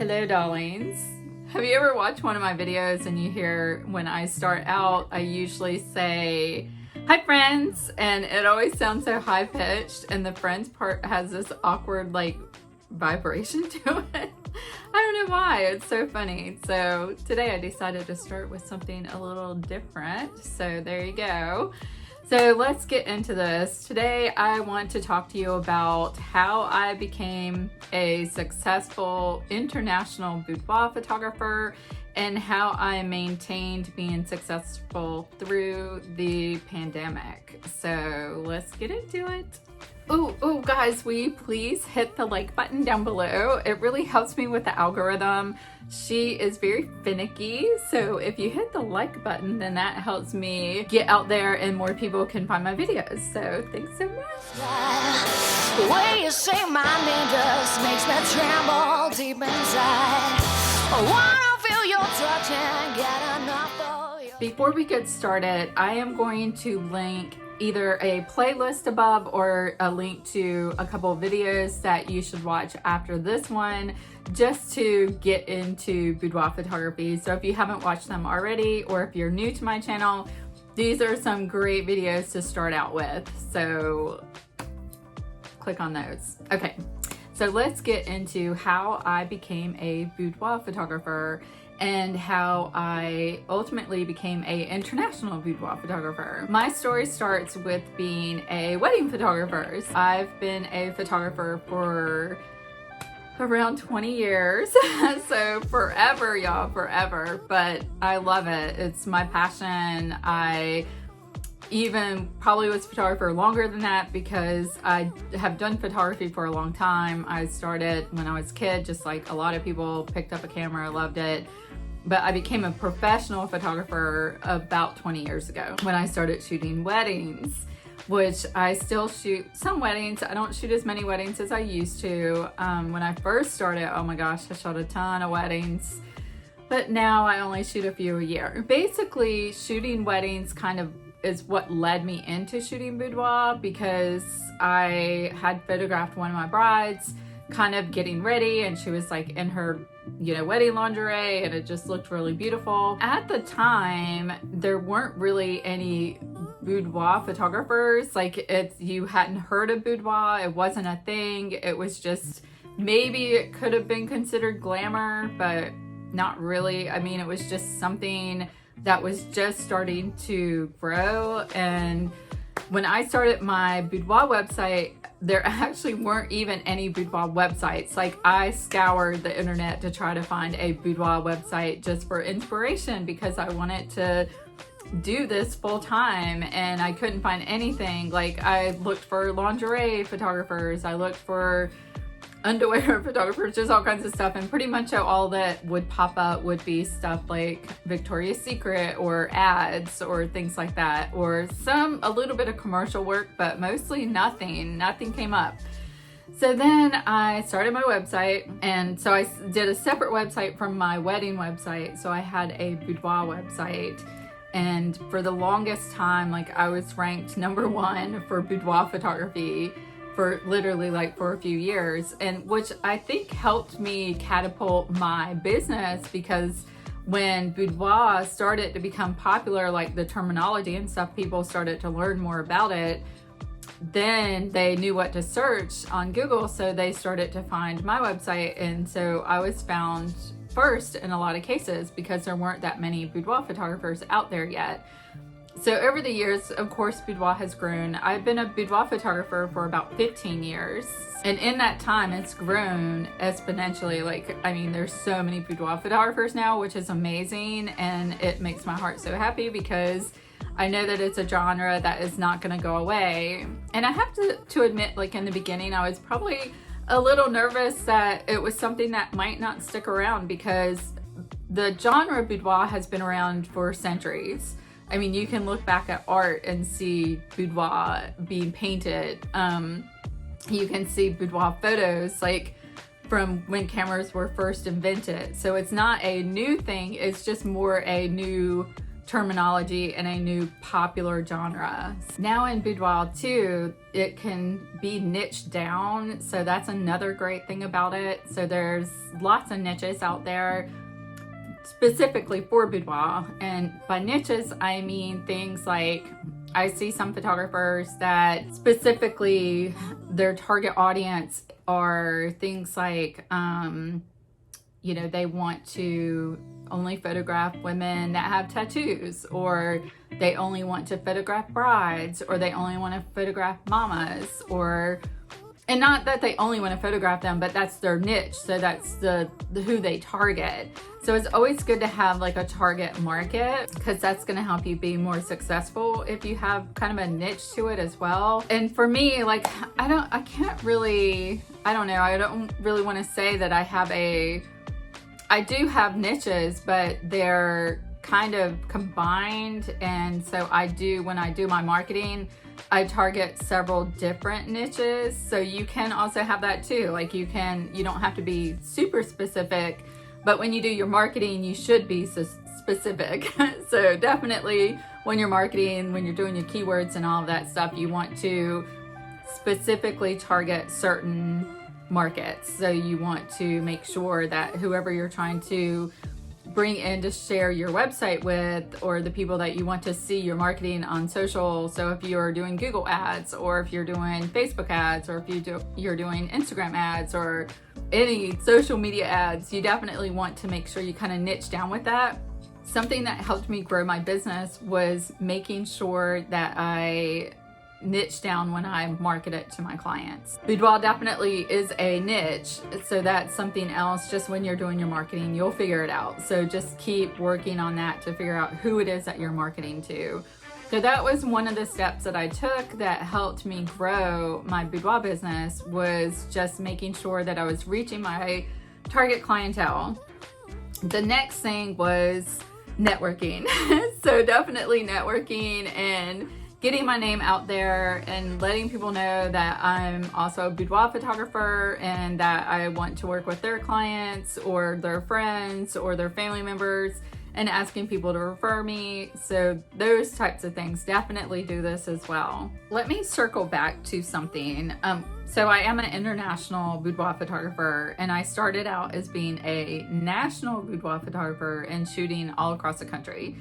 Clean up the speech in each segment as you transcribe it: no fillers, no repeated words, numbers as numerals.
Hello, darlings. Have you ever watched one of my videos and you hear when I start out, I usually say, "Hi friends," and it always sounds so high pitched, and the friends part has this awkward like vibration to it. I don't know why, it's so funny. So today I decided to start with something a little different. So there you go. So let's get into this. Today I want to talk to you about how I became a successful international boudoir photographer and how I maintained being successful through the pandemic. So let's get into it. Oh, guys, will you please hit the like button down below? It really helps me with the algorithm. She is very finicky, so if you hit the like button, then that helps me get out there and more people can find my videos. So thanks so much. The way you say my name just makes me tremble deep inside. I wanna feel your touch and get enough of you. Before we get started, I am going to link either a playlist above or a link to a couple of videos that you should watch after this one just to get into boudoir photography. So if you haven't watched them already, or if you're new to my channel, these are some great videos to start out with. So click on those. Okay, so let's get into how I became a boudoir photographer and how I ultimately became an international boudoir photographer. My story starts with being a wedding photographer. I've been a photographer for around 20 years. So forever, y'all, forever. But I love it. It's my passion. I even probably was a photographer longer than that because I have done photography for a long time. I started when I was a kid, just like a lot of people, picked up a camera, loved it. But I became a professional photographer about 20 years ago when I started shooting weddings, which I still shoot some weddings. I don't shoot as many weddings as I used to. When I first started, oh my gosh, I shot a ton of weddings, but now I only shoot a few a year. Basically, shooting weddings kind of is what led me into shooting boudoir because I had photographed one of my brides kind of getting ready, and she was like in her wedding lingerie, and it just looked really beautiful. At the time, there weren't really any boudoir photographers. Like, you hadn't heard of boudoir. It wasn't a thing. It was just, maybe it could have been considered glamour, but not really. I mean, it was just something that was just starting to grow. And when I started my boudoir website, there actually weren't even any boudoir websites. Like, I scoured the internet to try to find a boudoir website just for inspiration because I wanted to do this full time, and I couldn't find anything. Like, I looked for lingerie photographers, I looked for underwear photographers, just all kinds of stuff, and pretty much all that would pop up would be stuff like Victoria's Secret or ads or things like that, or a little bit of commercial work, but mostly nothing came up. So then I started my website, and so I did a separate website from my wedding website. So I had a boudoir website, and for the longest time, like, I was ranked #1 for boudoir photography for literally like for a few years, and which I think helped me catapult my business, because when boudoir started to become popular, like the terminology and stuff, people started to learn more about it, then they knew what to search on Google, so they started to find my website. And so I was found first in a lot of cases because there weren't that many boudoir photographers out there yet. So over the years, of course, boudoir has grown. I've been a boudoir photographer for about 15 years. And in that time, it's grown exponentially. Like, I mean, there's so many boudoir photographers now, which is amazing. And it makes my heart so happy because I know that it's a genre that is not going to go away. And I have to admit, like, in the beginning, I was probably a little nervous that it was something that might not stick around, because the genre of boudoir has been around for centuries. I mean, you can look back at art and see boudoir being painted. You can see boudoir photos like from when cameras were first invented. So it's not a new thing, it's just more a new terminology and a new popular genre. Now in boudoir too, it can be niched down, so that's another great thing about it. So there's lots of niches out there specifically for boudoir, and by niches I mean things like, I see some photographers that specifically their target audience are things like you know, they want to only photograph women that have tattoos, or they only want to photograph brides, or they only want to photograph mamas, or, and not that they only want to photograph them, but that's their niche, so that's the who they target. So it's always good to have like a target market, because that's going to help you be more successful if you have kind of a niche to it as well. And for me, like, I don't really want to say that I do have niches, but they're kind of combined. And so when I do my marketing, I target several different niches. So you can also have that too. Like you don't have to be super specific, but when you do your marketing, you should be specific. So definitely when you're marketing, when you're doing your keywords and all of that stuff, you want to specifically target certain markets. So you want to make sure that whoever you're trying to bring in to share your website with, or the people that you want to see your marketing on social. So if you're doing Google ads, or if you're doing Facebook ads, or if you're doing Instagram ads, or any social media ads, you definitely want to make sure you kind of niche down with that. Something that helped me grow my business was making sure that I niche down when I market it to my clients. Boudoir definitely is a niche, so that's something else. Just when you're doing your marketing, you'll figure it out. So just keep working on that to figure out who it is that you're marketing to. So that was one of the steps that I took that helped me grow my boudoir business, was just making sure that I was reaching my target clientele. The next thing was networking. So definitely networking and getting my name out there and letting people know that I'm also a boudoir photographer and that I want to work with their clients or their friends or their family members, and asking people to refer me. So those types of things, definitely do this as well. Let me circle back to something. So I am an international boudoir photographer, and I started out as being a national boudoir photographer and shooting all across the country.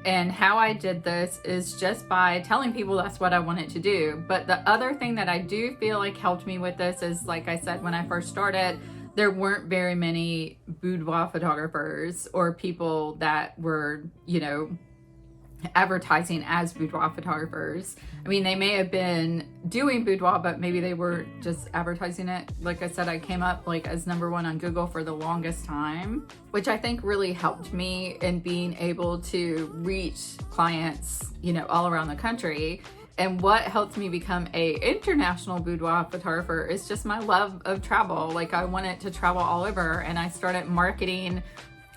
And how I did this is just by telling people that's what I wanted to do. But the other thing that I do feel like helped me with this is, like I said, when I first started, there weren't very many boudoir photographers or people that were, you know, advertising as boudoir photographers. I mean, they may have been doing boudoir, but maybe they were just advertising it. Like I said, I came up like as #1 on Google for the longest time, which I think really helped me in being able to reach clients, you know, all around the country. And what helped me become a international boudoir photographer is just my love of travel. Like, I wanted to travel all over, and I started marketing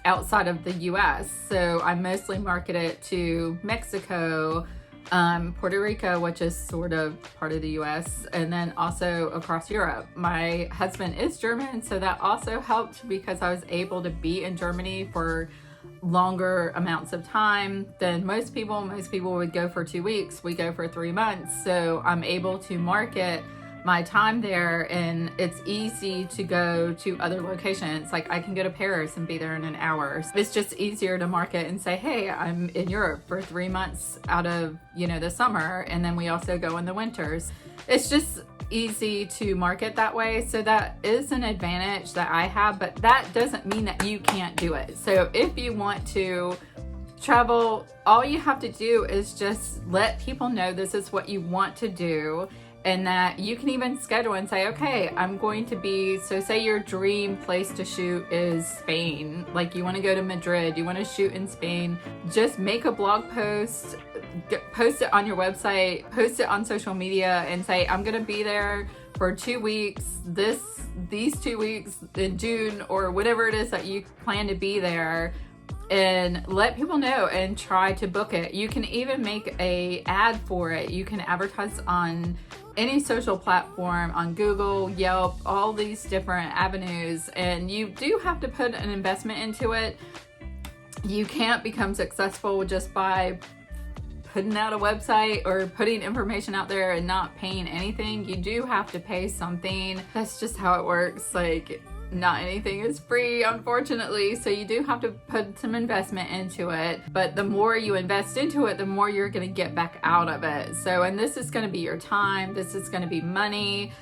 outside of the US. So I mostly market it to Mexico, Puerto Rico, which is sort of part of the US, and then also across Europe. My husband is German, so that also helped because I was able to be in Germany for longer amounts of time than most people. Most people would go for 2 weeks. We go for 3 months. So I'm able to market my time there, and it's easy to go to other locations. Like, I can go to Paris and be there in an hour. It's just easier to market and say, hey, I'm in Europe for 3 months out of, you know, the summer, and then we also go in the winters. It's just easy to market that way. So that is an advantage that I have, but that doesn't mean that you can't do it. So if you want to travel, all you have to do is just let people know this is what you want to do, and that you can even schedule and say, okay, I'm going to be, so say your dream place to shoot is Spain. Like, you want to go to Madrid, you want to shoot in Spain. Just make a blog post, post it on your website, post it on social media, and say, I'm going to be there for 2 weeks, these 2 weeks in June, or whatever it is that you plan to be there. And let people know and try to book it. You can even make a ad for it. You can advertise on any social platform, on Google, Yelp, all these different avenues. And you do have to put an investment into it. You can't become successful just by putting out a website or putting information out there and not paying anything. You do have to pay something. That's just how it works. Like, not anything is free, unfortunately. So you do have to put some investment into it. But the more you invest into it, the more you're going to get back out of it. So, and this is going to be your time. This is going to be money.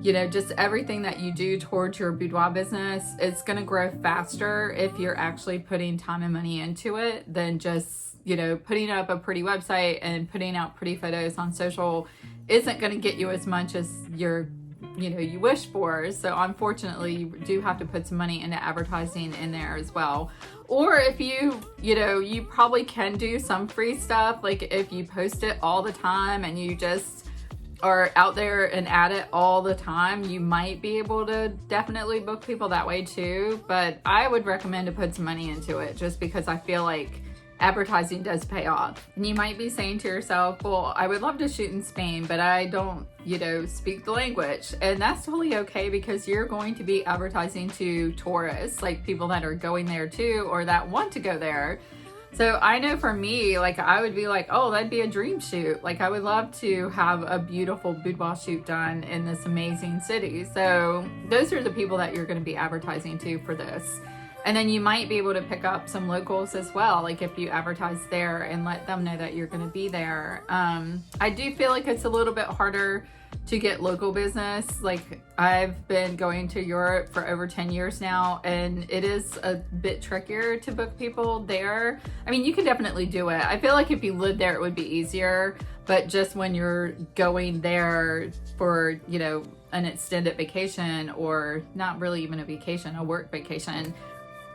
You know, just everything that you do towards your boudoir business, it's going to grow faster if you're actually putting time and money into it than just, you know, putting up a pretty website and putting out pretty photos on social isn't going to get you as much as you wish for. So unfortunately, you do have to put some money into advertising in there as well. Or if you probably can do some free stuff. Like if you post it all the time and you just are out there and at it all the time, you might be able to definitely book people that way too. But I would recommend to put some money into it just because I feel like advertising does pay off. And you might be saying to yourself, well, I would love to shoot in Spain, but I don't, speak the language. And that's totally okay because you're going to be advertising to tourists, like people that are going there too, or that want to go there. So I know for me, like I would be like, oh, that'd be a dream shoot. Like I would love to have a beautiful boudoir shoot done in this amazing city. So those are the people that you're going to be advertising to for this. And then you might be able to pick up some locals as well, like if you advertise there and let them know that you're going to be there. I do feel like it's a little bit harder to get local business. Like I've been going to Europe for over 10 years now, and it is a bit trickier to book people there. I mean, you can definitely do it. I feel like if you lived there, it would be easier. But just when you're going there for, an extended vacation, or not really even a vacation, a work vacation,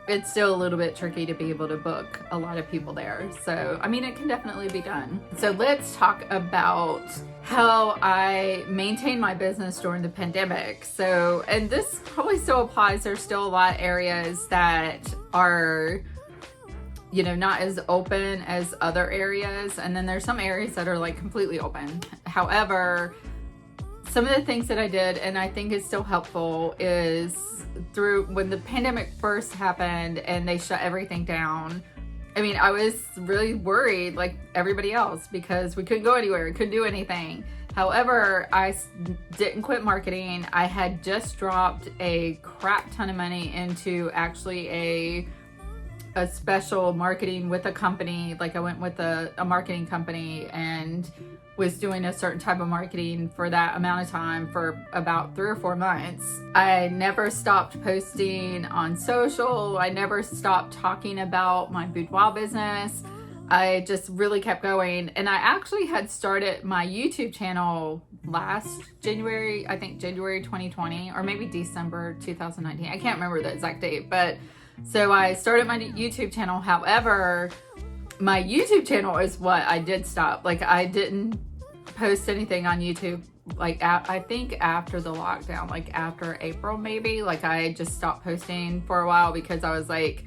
it's still a little bit tricky to be able to book a lot of people there. So, I mean, it can definitely be done. So let's talk about how I maintained my business during the pandemic. So, and this probably still applies. There's still a lot of areas that are, not as open as other areas. And then there's some areas that are like completely open. However, some of the things that I did, and I think is still helpful, is when the pandemic first happened and they shut everything down. I mean, I was really worried like everybody else because we couldn't go anywhere, we couldn't do anything. However, I didn't quit marketing. I had just dropped a crap ton of money into actually a special marketing with a company. Like I went with a marketing company and was doing a certain type of marketing for that amount of time for about 3 or 4 months. I never stopped posting on social. I never stopped talking about my boudoir business. I just really kept going. And I actually had started my YouTube channel last January, I think January 2020, or maybe December 2019. I can't remember the exact date, but so I started my YouTube channel. However, my YouTube channel is what I did stop. Like I didn't post anything on YouTube, like I think after the lockdown, like after April maybe, like I just stopped posting for a while because I was like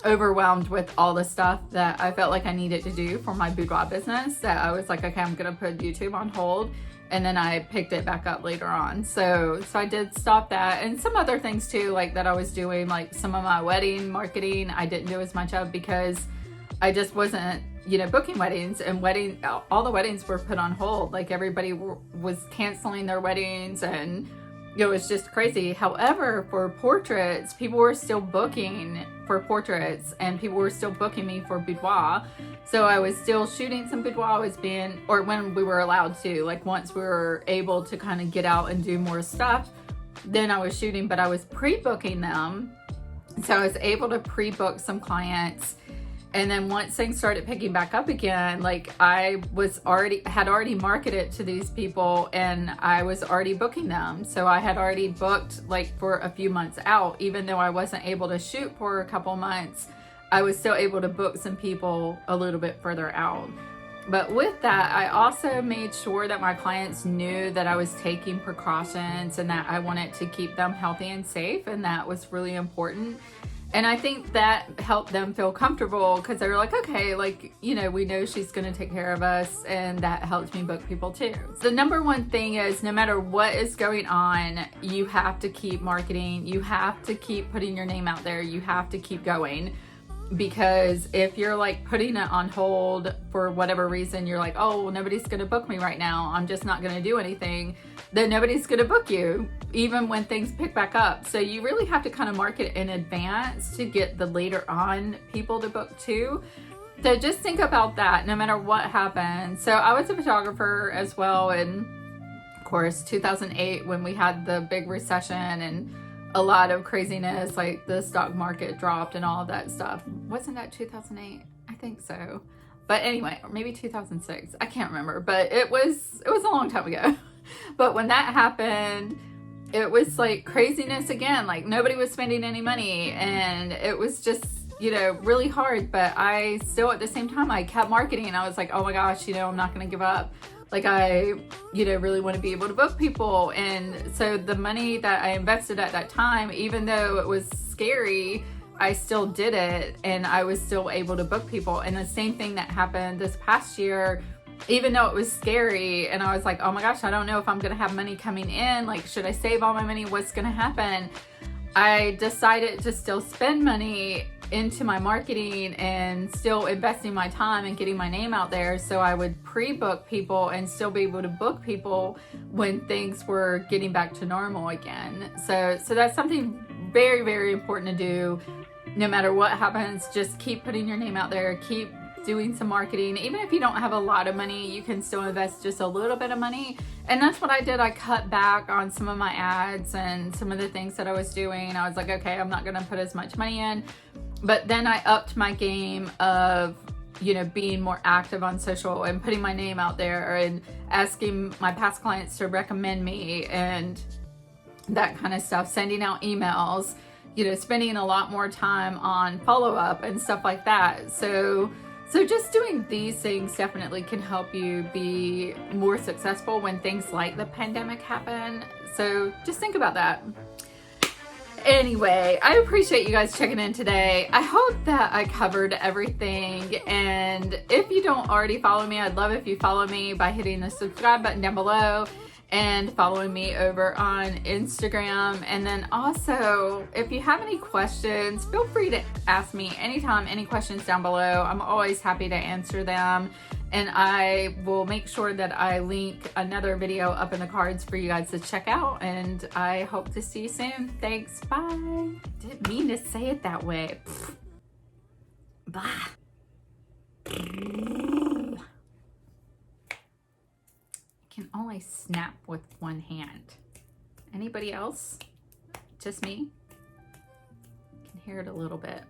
overwhelmed with all the stuff that I felt like I needed to do for my boudoir business, that I was like, okay, I'm gonna put YouTube on hold. And then I picked it back up later on. So I did stop that, and some other things too, like that I was doing, like some of my wedding marketing I didn't do as much of because I just wasn't, booking weddings, and all the weddings were put on hold. Like everybody was canceling their weddings, and it was just crazy. However, for portraits, people were still booking for portraits, and people were still booking me for boudoir. So I was still shooting some boudoir. When we were allowed to, like once we were able to kind of get out and do more stuff, then I was shooting, but I was pre-booking them. So I was able to pre-book some clients. And then once things started picking back up again, like I had already marketed to these people, and I was already booking them. So I had already booked like for a few months out. Even though I wasn't able to shoot for a couple months, I was still able to book some people a little bit further out. But with that, I also made sure that my clients knew that I was taking precautions and that I wanted to keep them healthy and safe, and that was really important. And I think that helped them feel comfortable because they were like, okay, like, we know she's going to take care of us. And that helped me book people too. So the number one thing is, no matter what is going on, you have to keep marketing. You have to keep putting your name out there. You have to keep going. because if you're like putting it on hold for whatever reason, you're like, oh, well, nobody's going to book me right now, I'm just not going to do anything, then nobody's going to book you even when things pick back up. So you really have to kind of market in advance to get the later on people to book too. So just think about that no matter what happens. So I was a photographer as well, and of course 2008 when we had the big recession and a lot of craziness, like the stock market dropped and all of that stuff. Wasn't that 2008? I think so. But anyway, or maybe 2006. I can't remember, but it was a long time ago. But when that happened, it was like craziness again. Like nobody was spending any money, and it was just, you know, really hard. But I still, at the same time, I kept marketing, and I was like, oh my gosh, you know, I'm not going to give up. Like I, you know, really want to be able to book people. And so the money that I invested at that time, even though it was scary, I still did it, and I was still able to book people. And the same thing that happened this past year, even though it was scary and I was like, oh my gosh, I don't know if I'm going to have money coming in. Like, should I save all my money? What's going to happen? I decided to still spend money into my marketing and still investing my time and getting my name out there, so I would pre-book people and still be able to book people when things were getting back to normal again. So that's something very, very important to do. No matter what happens, just keep putting your name out there, keep doing some marketing. Even if you don't have a lot of money, you can still invest just a little bit of money. And that's what I did. I cut back on some of my ads and some of the things that I was doing. I was like, okay, I'm not going to put as much money in. But then I upped my game of, you know, being more active on social and putting my name out there and asking my past clients to recommend me and that kind of stuff, sending out emails, you know, spending a lot more time on follow-up and stuff like that. So just doing these things definitely can help you be more successful when things like the pandemic happen. So just think about that. Anyway, I appreciate you guys checking in today. I hope that I covered everything. And if you don't already follow me, I'd love if you follow me by hitting the subscribe button down below and following me over on Instagram. And then also, if you have any questions, feel free to ask me anytime, any questions down below. I'm always happy to answer them. And I will make sure that I link another video up in the cards for you guys to check out. And I hope to see you soon. Thanks. Bye. Didn't mean to say it that way. Bye. I can only snap with one hand. Anybody else? Just me? I can hear it a little bit.